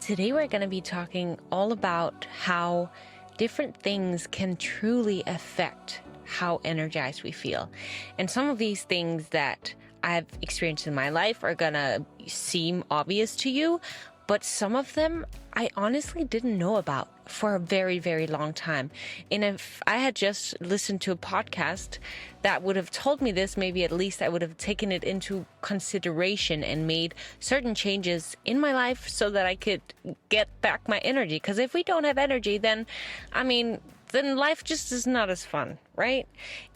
Today we're going to be talking all about how different things can truly affect how energized we feel. And some of these things that I've experienced in my life are going to seem obvious to you, but some of them I honestly didn't know about for a very, very long time. And if I had just listened to a podcast that would have told me this, maybe at least I would have taken it into consideration and made certain changes in my life so that I could get back my energy. Because if we don't have energy, then life just is not as fun, right?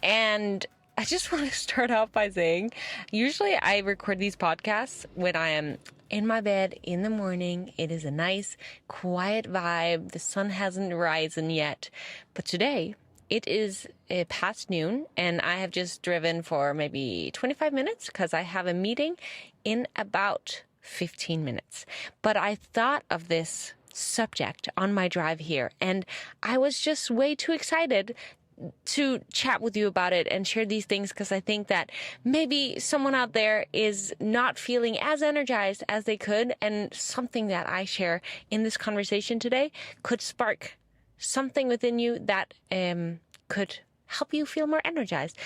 And I just want to start off by saying, usually I record these podcasts when I am in my bed in the morning. It is a nice, quiet vibe. The sun hasn't risen yet. But today, it is past noon, and I have just driven for maybe 25 minutes because I have a meeting in about 15 minutes. But I thought of this subject on my drive here, and I was just way too excited to chat with you about it and share these things, because I think that maybe someone out there is not feeling as energized as they could, and something that I share in this conversation today could spark something within you that could help you feel more energized.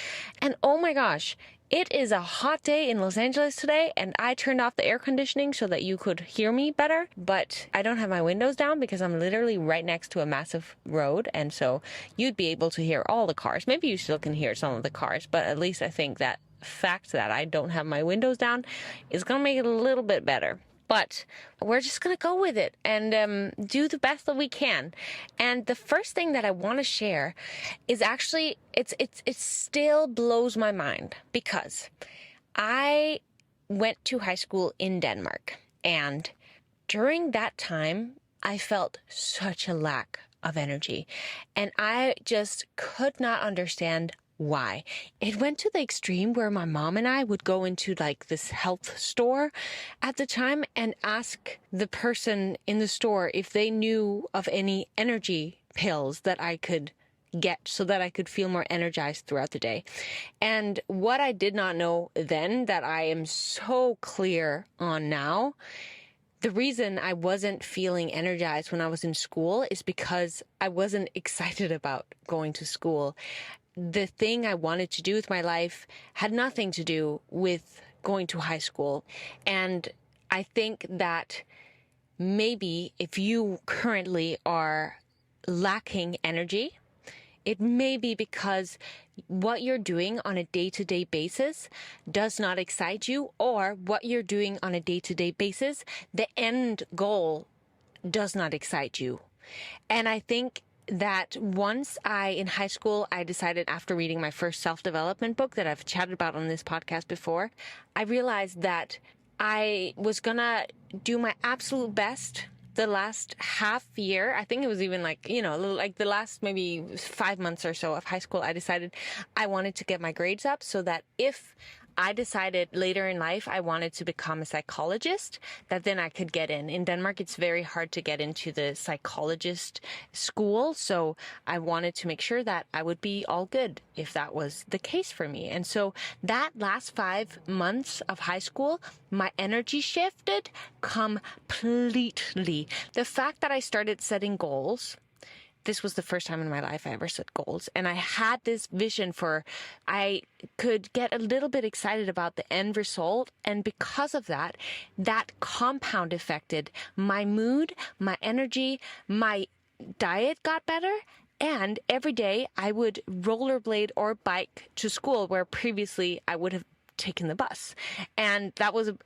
And oh my gosh, it is a hot day in Los Angeles today, and I turned off the air conditioning so that you could hear me better, but I don't have my windows down because I'm literally right next to a massive road, and so you'd be able to hear all the cars. Maybe you still can hear some of the cars, but at least I think that fact that I don't have my windows down is going to make it a little bit better. But we're just going to go with it and do the best that we can. And the first thing that I want to share is actually, it still blows my mind, because I went to high school in Denmark. And during that time, I felt such a lack of energy. And I just could not understand why. It went to the extreme where my mom and I would go into like this health store at the time and ask the person in the store if they knew of any energy pills that I could get so that I could feel more energized throughout the day. And what I did not know then, that I am so clear on now, the reason I wasn't feeling energized when I was in school is because I wasn't excited about going to school. The thing I wanted to do with my life had nothing to do with going to high school. And I think that maybe if you currently are lacking energy, it may be because what you're doing on a day-to-day basis does not excite you, or what you're doing on a day-to-day basis, the end goal does not excite you. And I think that once in high school, I decided, after reading my first self-development book that I've chatted about on this podcast before, I realized that I was gonna do my absolute best the last half year. I think it was even like the last maybe 5 months or so of high school, I decided I wanted to get my grades up so that if I decided later in life I wanted to become a psychologist, that then I could get in. In Denmark, it's very hard to get into the psychologist school, so I wanted to make sure that I would be all good if that was the case for me. And so that last 5 months of high school, my energy shifted completely. The fact that I started setting goals, this was the first time in my life I ever set goals. And I had this vision I could get a little bit excited about the end result. And because of that, that compound affected my mood, my energy, my diet got better. And every day I would rollerblade or bike to school, where previously I would have taken the bus. And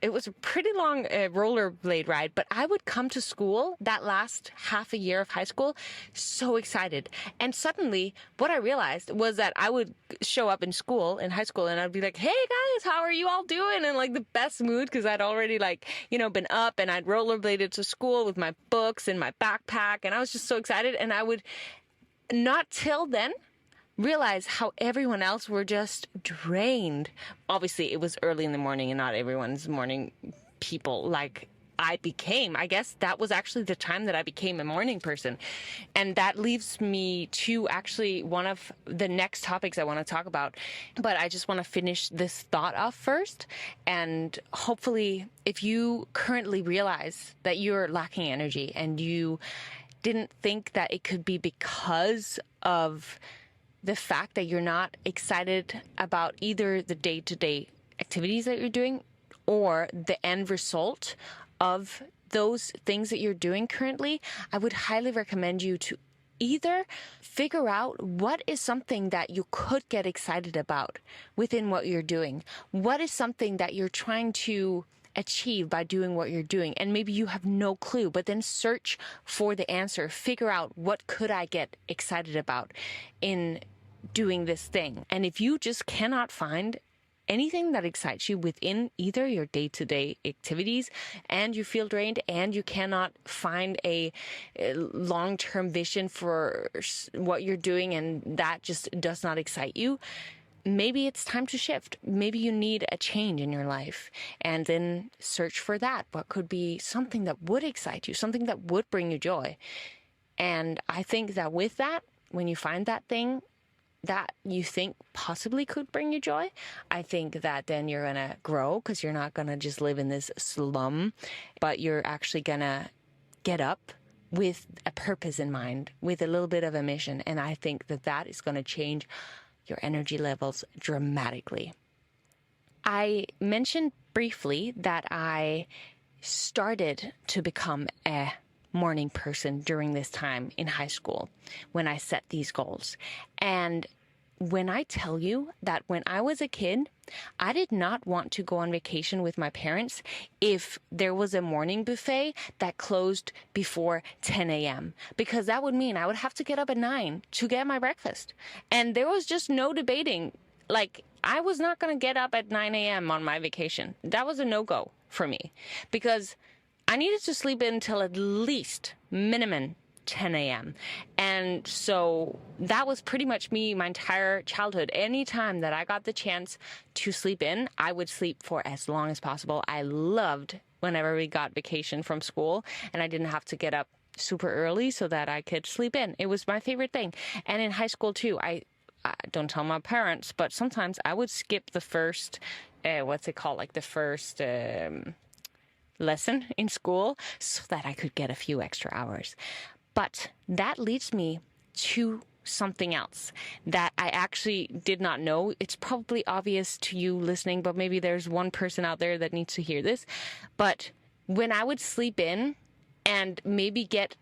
it was a pretty long rollerblade ride, but I would come to school that last half a year of high school so excited. And suddenly what I realized was that I would show up in high school, and I'd be like, hey guys, how are you all doing? In like the best mood, because I'd already been up, and I'd rollerbladed to school with my books and my backpack, and I was just so excited. And I would not till then realize how everyone else were just drained. Obviously, it was early in the morning, and not everyone's morning people like I became. I guess that was actually the time that I became a morning person. And that leaves me to actually one of the next topics I want to talk about. But I just want to finish this thought off first. And hopefully, if you currently realize that you're lacking energy and you didn't think that it could be because of the fact that you're not excited about either the day-to-day activities that you're doing or the end result of those things that you're doing currently, I would highly recommend you to either figure out what is something that you could get excited about within what you're doing. What is something that you're trying to achieve by doing what you're doing? And maybe you have no clue, but then search for the answer. Figure out, what could I get excited about in doing this thing? And if you just cannot find anything that excites you within either your day-to-day activities and you feel drained and you cannot find a long-term vision for what you're doing and that just does not excite you, maybe it's time to shift. Maybe you need a change in your life, and then search for that. What could be something that would excite you, something that would bring you joy? And I think that with that, when you find that thing that you think possibly could bring you joy, I think that then you're going to grow, because you're not going to just live in this slum, but you're actually going to get up with a purpose in mind, with a little bit of a mission. And I think that that is going to change your energy levels dramatically. I mentioned briefly that I started to become a morning person during this time in high school when I set these goals. And when I tell you that when I was a kid, I did not want to go on vacation with my parents if there was a morning buffet that closed before 10 a.m. because that would mean I would have to get up at 9 to get my breakfast. And there was just no debating. Like, I was not going to get up at 9 a.m. on my vacation. That was a no-go for me because I needed to sleep until at least minimum 10 a.m. And so that was pretty much me my entire childhood. Anytime that I got the chance to sleep in, I would sleep for as long as possible. I loved whenever we got vacation from school and I didn't have to get up super early so that I could sleep in. It was my favorite thing. And in high school too, I don't tell my parents, but sometimes I would skip the first, the first lesson in school so that I could get a few extra hours. But that leads me to something else that I actually did not know. It's probably obvious to you listening, but maybe there's one person out there that needs to hear this. But when I would sleep in and maybe get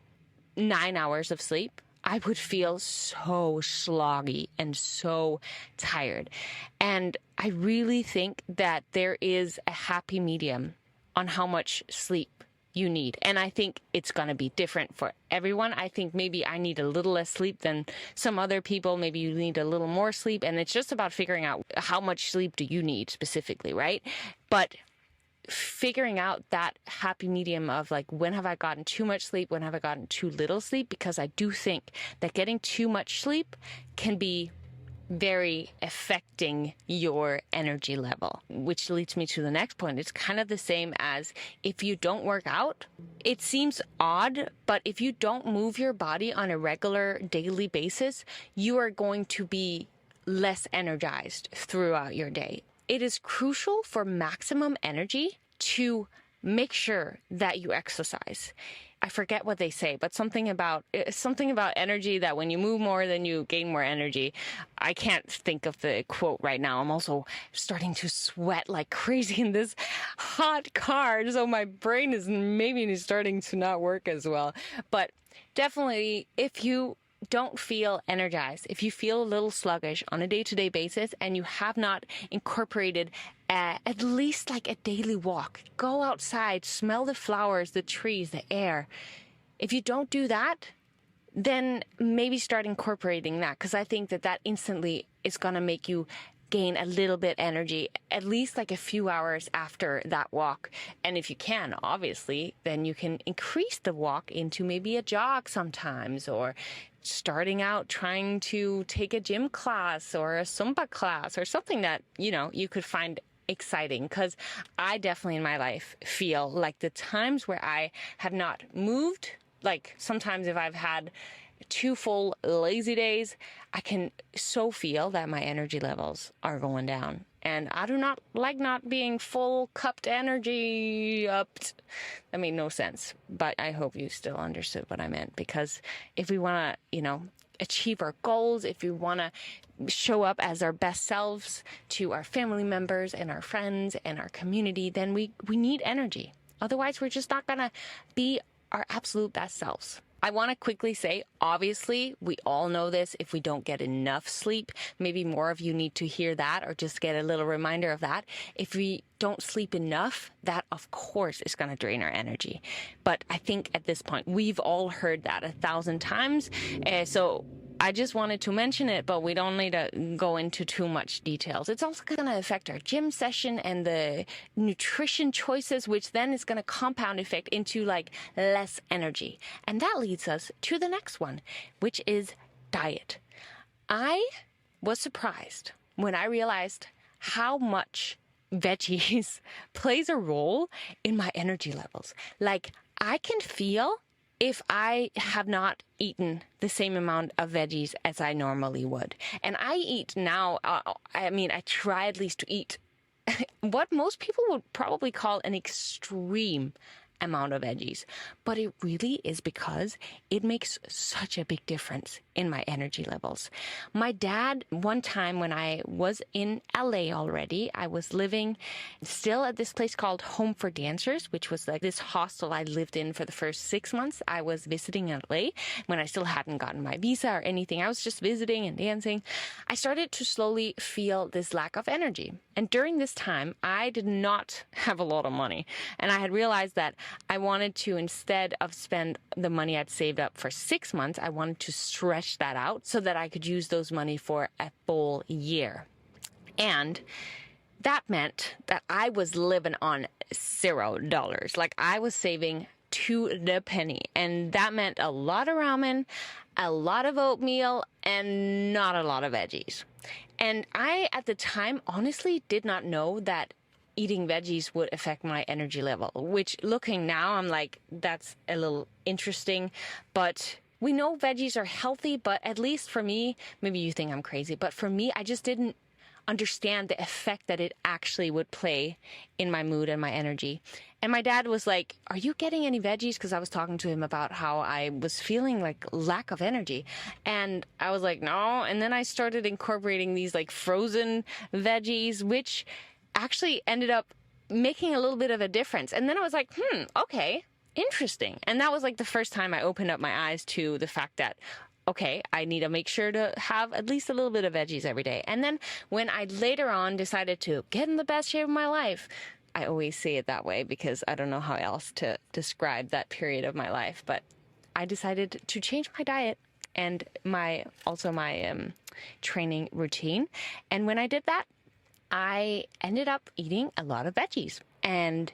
9 hours of sleep, I would feel so sloggy and so tired. And I really think that there is a happy medium on how much sleep you need. And I think it's going to be different for everyone. I think maybe I need a little less sleep than some other people. Maybe you need a little more sleep. And it's just about figuring out how much sleep do you need specifically, right? But figuring out that happy medium of like, when have I gotten too much sleep? When have I gotten too little sleep? Because I do think that getting too much sleep can be very affecting your energy level, which leads me to the next point. It's kind of the same as if you don't work out. It seems odd, but if you don't move your body on a regular daily basis, you are going to be less energized throughout your day. It is crucial for maximum energy to make sure that you exercise. I forget what they say, but something about energy, that when you move more, then you gain more energy. I can't think of the quote right now. I'm also starting to sweat like crazy in this hot car, so my brain is maybe starting to not work as well. But definitely, if you don't feel energized, if you feel a little sluggish on a day-to-day basis and you have not incorporated at least like a daily walk, go outside, smell the flowers, the trees, the air. If you don't do that, then maybe start incorporating that, because I think that instantly is going to make you gain a little bit energy, at least like a few hours after that walk. And if you can, obviously, then you can increase the walk into maybe a jog sometimes, or starting out trying to take a gym class or a Zumba class or something that, you could find exciting because I definitely in my life feel like the times where I have not moved, like sometimes if I've had 2 full lazy days, I can so feel that my energy levels are going down. And I do not like not being full cupped energy upped. That made no sense, but I hope you still understood what I meant, because if we want to, achieve our goals, if we want to show up as our best selves to our family members and our friends and our community, then we need energy. Otherwise, we're just not going to be our absolute best selves. I want to quickly say, obviously, we all know this. If we don't get enough sleep, maybe more of you need to hear that or just get a little reminder of that. If we don't sleep enough, that of course is going to drain our energy. But I think at this point, we've all heard that 1,000 times. So I just wanted to mention it, but we don't need to go into too much details. It's also going to affect our gym session and the nutrition choices, which then is going to compound effect into like less energy. And that leads us to the next one, which is diet. I was surprised when I realized how much veggies plays a role in my energy levels. Like I can feel if I have not eaten the same amount of veggies as I normally would. And I eat now, I try at least to eat what most people would probably call an extreme amount of veggies. But it really is because it makes such a big difference in my energy levels. My dad, one time when I was in LA already, I was living still at this place called Home for Dancers, which was like this hostel I lived in for the first 6 months. I was visiting in LA when I still hadn't gotten my visa or anything. I was just visiting and dancing. I started to slowly feel this lack of energy. And during this time, I did not have a lot of money. And I had realized that I wanted to, instead of spend the money I'd saved up for 6 months, I wanted to stretch that out so that I could use those money for a full year. And that meant that I was living on $0. Like I was saving to the penny. And that meant a lot of ramen, a lot of oatmeal, and not a lot of veggies. And I, at the time, honestly did not know that eating veggies would affect my energy level, which looking now, I'm like, that's a little interesting. But we know veggies are healthy, but at least for me, maybe you think I'm crazy, but for me, I just didn't understand the effect that it actually would play in my mood and my energy. And my dad was like, are you getting any veggies? Because I was talking to him about how I was feeling like lack of energy. And I was like, no. And then I started incorporating these like frozen veggies, which actually ended up making a little bit of a difference. And then I was like, okay, interesting. And that was like the first time I opened up my eyes to the fact that, okay, I need to make sure to have at least a little bit of veggies every day. And then when I later on decided to get in the best shape of my life, I always say it that way because I don't know how else to describe that period of my life, but I decided to change my diet and my training routine. And when I did that, I ended up eating a lot of veggies, and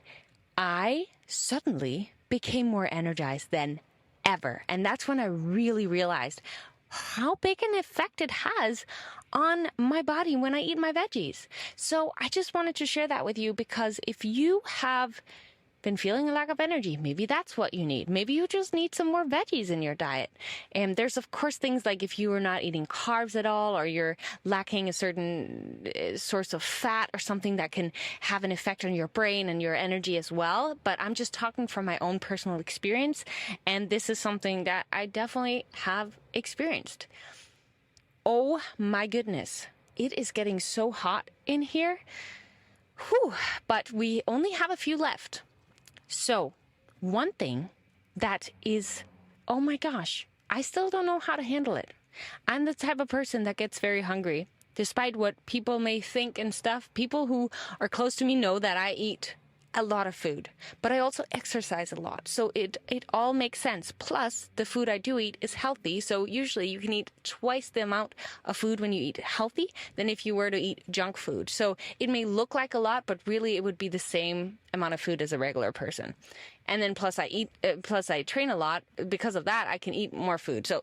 I suddenly became more energized than ever. And that's when I really realized how big an effect it has on my body when I eat my veggies. So I just wanted to share that with you, because if you have been feeling a lack of energy, maybe that's what you need. Maybe you just need some more veggies in your diet. And there's of course things like if you are not eating carbs at all, or you're lacking a certain source of fat or something that can have an effect on your brain and your energy as well. But I'm just talking from my own personal experience. And this is something that I definitely have experienced. Oh my goodness. It is getting so hot in here. Whew, but we only have a few left. So, one thing that is, oh my gosh, I still don't know how to handle it. I'm the type of person that gets very hungry, despite what people may think and stuff. People who are close to me know that I eat a lot of food, but I also exercise a lot. So it all makes sense. Plus, the food I do eat is healthy. So usually you can eat twice the amount of food when you eat healthy than if you were to eat junk food. So it may look like a lot, but really it would be the same amount of food as a regular person. And then plus I train a lot. Because of that, I can eat more food. So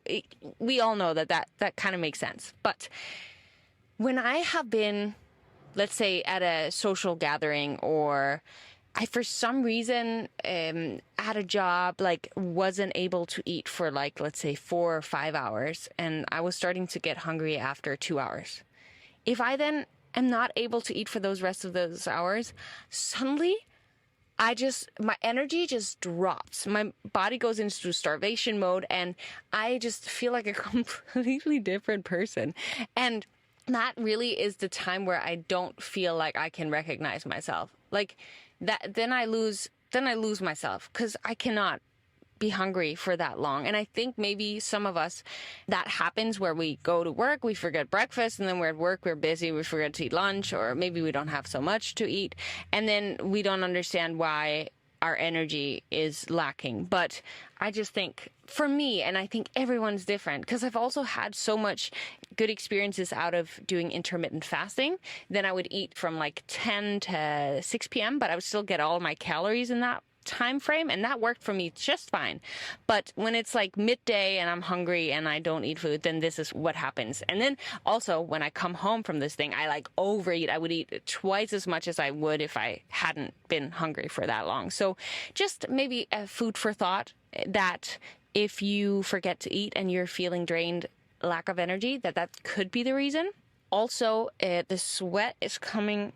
we all know that kind of makes sense. But when I have been let's say at a social gathering, or I, for some reason, at a job, like wasn't able to eat for like, let's say 4 or 5 hours, and I was starting to get hungry after 2 hours. If I then am not able to eat for those rest of those hours, suddenly my energy just drops. My body goes into starvation mode, and I just feel like a completely different person. And that really is the time where I don't feel like I can recognize myself. Like that, then I lose myself, because I cannot be hungry for that long. And I think maybe some of us, that happens where we go to work, we forget breakfast, and then we're at work, we're busy, we forget to eat lunch, or maybe we don't have so much to eat, and then we don't understand why our energy is lacking. But I just think, for me, and I think everyone's different, because I've also had so much good experiences out of doing intermittent fasting. Then I would eat from like 10 to 6 p.m., but I would still get all my calories in that time frame, and that worked for me just fine. But when it's like midday and I'm hungry and I don't eat food, then this is what happens. And then also when I come home from this thing, I like overeat. I would eat twice as much as I would if I hadn't been hungry for that long. So just maybe a food for thought, that if you forget to eat and you're feeling drained, lack of energy, that could be the reason. Also, the sweat is coming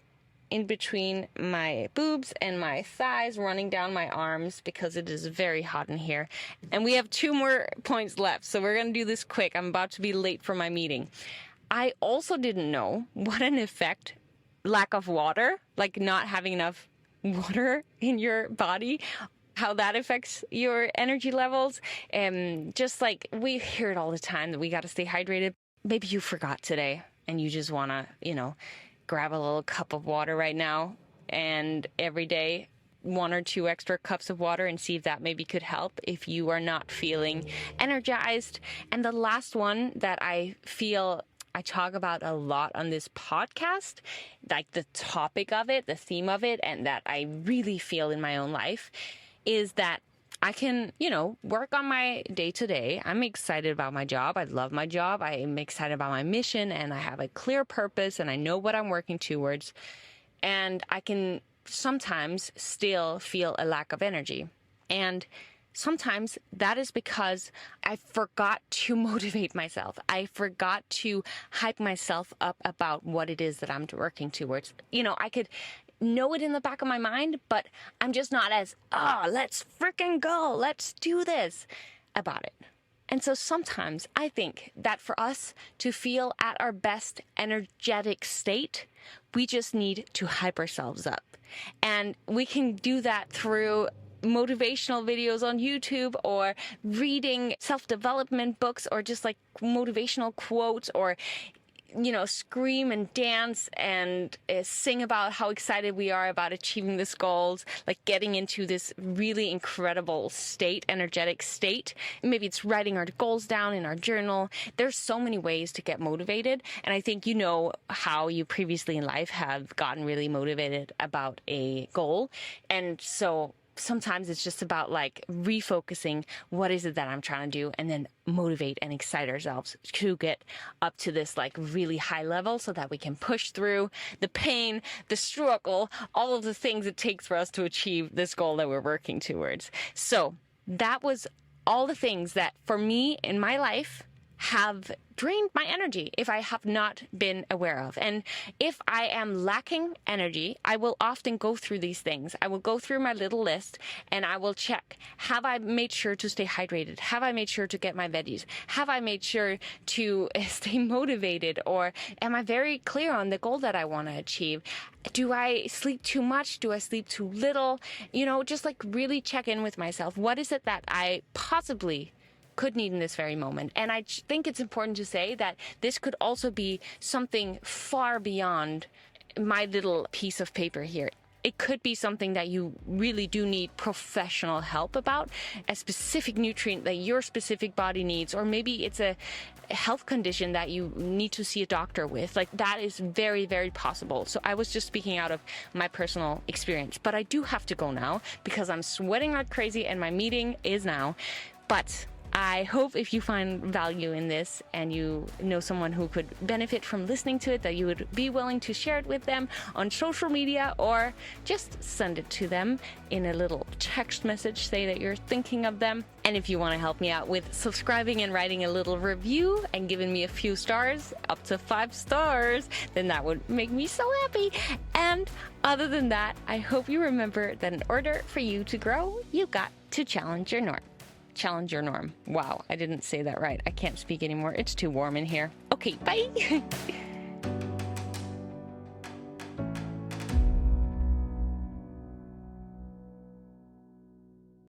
in between my boobs and my thighs, running down my arms, because it is very hot in here. And we have 2 more points left, so we're going to do this quick. I'm about to be late for my meeting. I also didn't know what an effect lack of water, like not having enough water in your body, how that affects your energy levels. Just like we hear it all the time that we got to stay hydrated. Maybe you forgot today and you just want to, grab a little cup of water right now, and every day 1 or 2 extra cups of water, and see if that maybe could help if you are not feeling energized. And the last one that I feel I talk about a lot on this podcast, like the topic of it, the theme of it, and that I really feel in my own life, is that I can, work on my day-to-day. I'm excited about my job. I love my job. I am excited about my mission, and I have a clear purpose, and I know what I'm working towards. And I can sometimes still feel a lack of energy. And sometimes that is because I forgot to motivate myself. I forgot to hype myself up about what it is that I'm working towards. I could know it in the back of my mind, but I'm just not as, let's freaking go, let's do this about it. And so sometimes I think that for us to feel at our best energetic state, we just need to hype ourselves up. And we can do that through motivational videos on YouTube, or reading self-development books, or just like motivational quotes, or scream and dance and sing about how excited we are about achieving these goals, like getting into this really incredible state, energetic state. Maybe it's writing our goals down in our journal. There's so many ways to get motivated. And I think how you previously in life have gotten really motivated about a goal. And so sometimes it's just about like refocusing what is it that I'm trying to do, and then motivate and excite ourselves to get up to this like really high level, so that we can push through the pain, the struggle, all of the things it takes for us to achieve this goal that we're working towards. So that was all the things that for me in my life have drained my energy if I have not been aware of. And if I am lacking energy, I will often go through these things. I will go through my little list and I will check, have I made sure to stay hydrated? Have I made sure to get my veggies? Have I made sure to stay motivated? Or am I very clear on the goal that I want to achieve? Do I sleep too much? Do I sleep too little? Just like really check in with myself. What is it that I possibly could need in this very moment? And I think it's important to say that this could also be something far beyond my little piece of paper here. It could be something that you really do need professional help about, a specific nutrient that your specific body needs, or maybe it's a health condition that you need to see a doctor with. Like that is very, very possible. So I was just speaking out of my personal experience, but I do have to go now because I'm sweating like crazy and my meeting is now. But I hope if you find value in this and you know someone who could benefit from listening to it, that you would be willing to share it with them on social media or just send it to them in a little text message, say that you're thinking of them. And if you want to help me out with subscribing and writing a little review and giving me a few stars, up to 5 stars, then that would make me so happy. And other than that, I hope you remember that in order for you to grow, you got to challenge your norm. Challenge your norm. Wow, I didn't say that right. I can't speak anymore. It's too warm in here. Okay, bye.